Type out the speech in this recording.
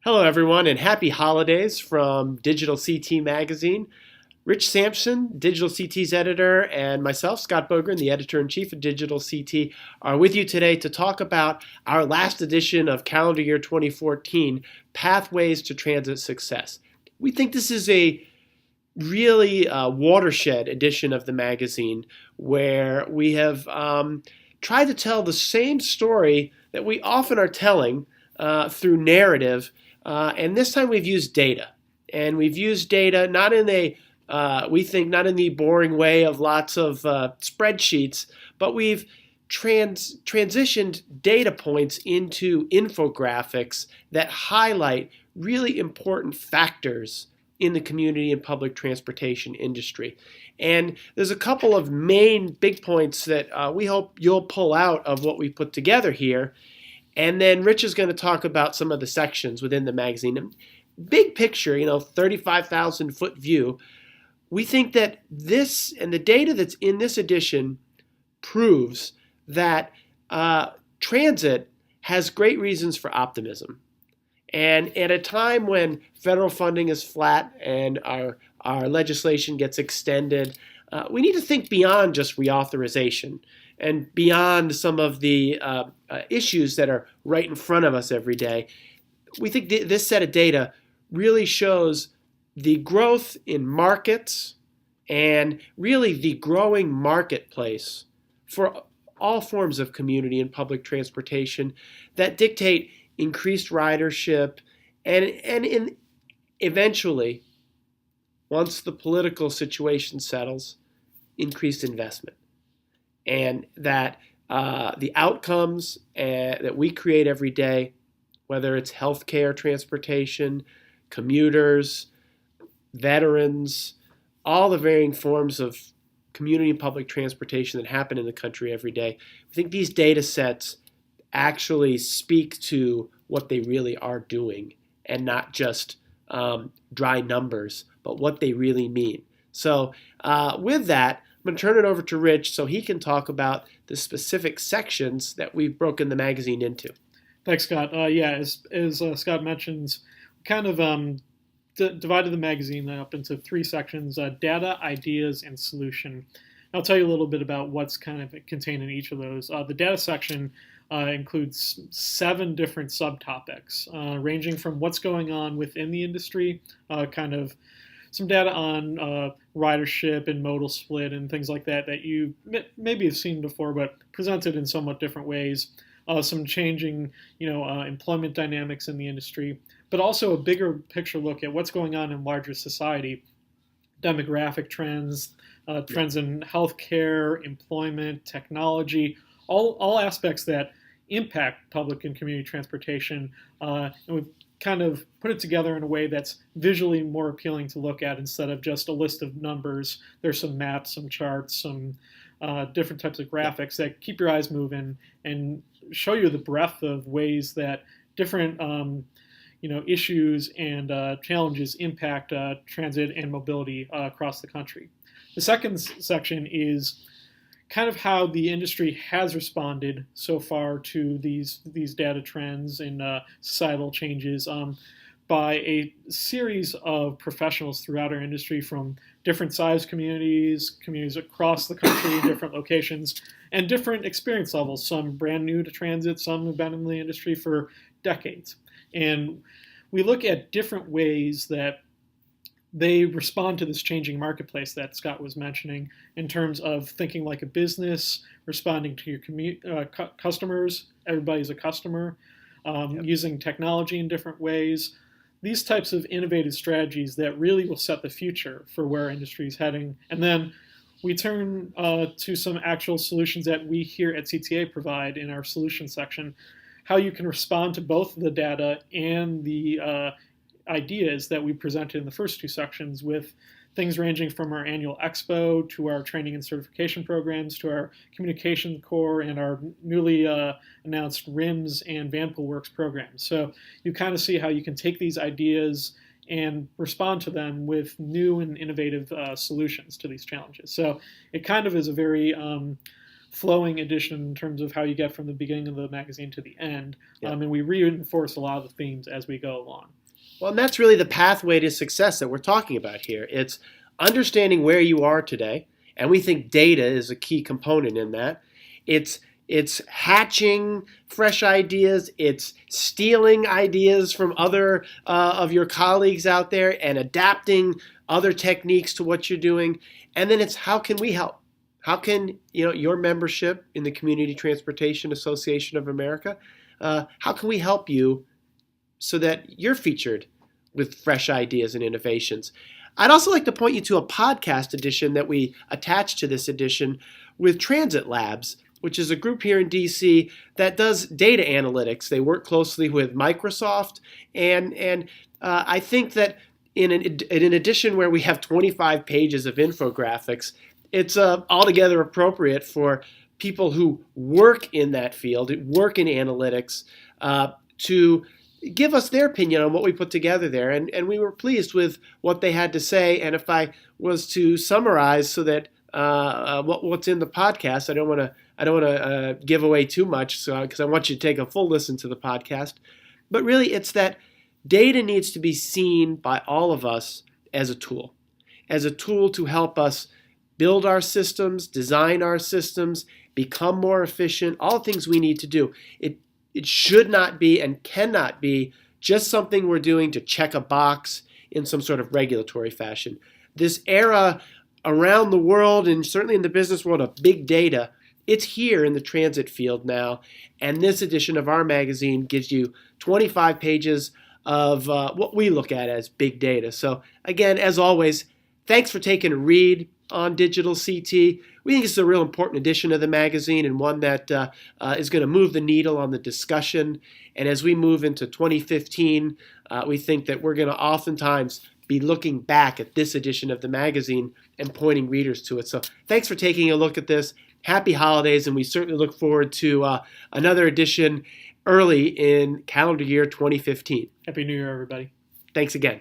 Hello, everyone, and happy holidays from Digital CT Magazine. Rich Sampson, Digital CT's editor, and myself, Scott Bogren, the editor-in-chief of Digital CT, are with you today to talk about our last edition of calendar year 2014, Pathways to Transit Success. We think this is a really watershed edition of the magazine where we have tried to tell the same story that we often are telling through narrative. And this time we've used data. And we've used data not in we think, not in the boring way of lots of spreadsheets, but we've transitioned data points into infographics that highlight really important factors in the community and public transportation industry. And there's a couple of main big points that we hope you'll pull out of what we put together here. And then Rich is going to talk about some of the sections within the magazine. Big picture, 35,000 foot view. We think that this and the data that's in this edition proves that transit has great reasons for optimism. And at a time when federal funding is flat and our legislation gets extended, we need to think beyond just reauthorization and beyond some of the issues that are right in front of us every day. We think this set of data really shows the growth in markets and really the growing marketplace for all forms of community and public transportation that dictate increased ridership and eventually, once the political situation settles, increased investment. And that the outcomes that we create every day, whether it's healthcare, transportation, commuters, veterans, all the varying forms of community and public transportation that happen in the country every day, I think these data sets actually speak to what they really are doing and not just dry numbers, but what they really mean. So with that, I'm going to turn it over to Rich so he can talk about the specific sections that we've broken the magazine into. Thanks, Scott. As Scott mentions, kind of divided the magazine up into three sections: data, ideas, and solution. I'll tell you a little bit about what's kind of contained in each of those. The data section includes 7 different subtopics, ranging from what's going on within the industry, kind of some data on ridership and modal split and things like that you maybe have seen before, but presented in somewhat different ways. Some changing, employment dynamics in the industry, but also a bigger picture look at what's going on in larger society, demographic trends, trends in healthcare, employment, technology, all aspects that impact public and community transportation. And we've kind of put it together in a way that's visually more appealing to look at instead of just a list of numbers. There's some maps, some charts, some different types of graphics that keep your eyes moving and show you the breadth of ways that different issues and challenges impact transit and mobility across the country. The second section is kind of how the industry has responded so far to these data trends and societal changes by a series of professionals throughout our industry from different size communities across the country, different locations, and different experience levels. Some brand new to transit, some have been in the industry for decades. And we look at different ways that they respond to this changing marketplace that Scott was mentioning in terms of thinking like a business, responding to your customers. Everybody's a customer, using technology in different ways. These types of innovative strategies that really will set the future for where industry is heading. And then we turn to some actual solutions that we here at CTA provide in our solution section, how you can respond to both the data and the ideas that we presented in the first 2 sections, with things ranging from our annual expo to our training and certification programs to our communication core and our newly announced RIMS and Vanpool Works programs. So you kind of see how you can take these ideas and respond to them with new and innovative solutions to these challenges. So it kind of is a very flowing edition in terms of how you get from the beginning of the magazine to the end. Yeah. And we reinforce a lot of the themes as we go along. Well, and that's really the pathway to success that we're talking about here. It's understanding where you are today, and we think data is a key component in that. It's hatching fresh ideas. It's stealing ideas from other of your colleagues out there and adapting other techniques to what you're doing. And then it's how can we help? How can your membership in the Community Transportation Association of America, how can we help you so that you're featured with fresh ideas and innovations? I'd also like to point you to a podcast edition that we attached to this edition with Transit Labs, which is a group here in DC that does data analytics. They work closely with Microsoft, and I think that in an edition where we have 25 pages of infographics, it's altogether appropriate for people who work in that field, work in analytics, to give us their opinion on what we put together there. And we were pleased with what they had to say. And if I was to summarize so that what's in the podcast, I don't want to give away too much, because I want you to take a full listen to the podcast. But really, it's that data needs to be seen by all of us as a tool to help us build our systems, design our systems, become more efficient, all the things we need to do. It should not be and cannot be just something we're doing to check a box in some sort of regulatory fashion. This era around the world, and certainly in the business world, of big data, it's here in the transit field now. And this edition of our magazine gives you 25 pages of what we look at as big data. So again, as always, thanks for taking a read on Digital CT. We think it's a real important edition of the magazine, and one that is going to move the needle on the discussion. And as we move into 2015, we think that we're going to oftentimes be looking back at this edition of the magazine and pointing readers to it. So thanks for taking a look at this. Happy holidays, and we certainly look forward to another edition early in calendar year 2015. Happy New Year, everybody. Thanks again.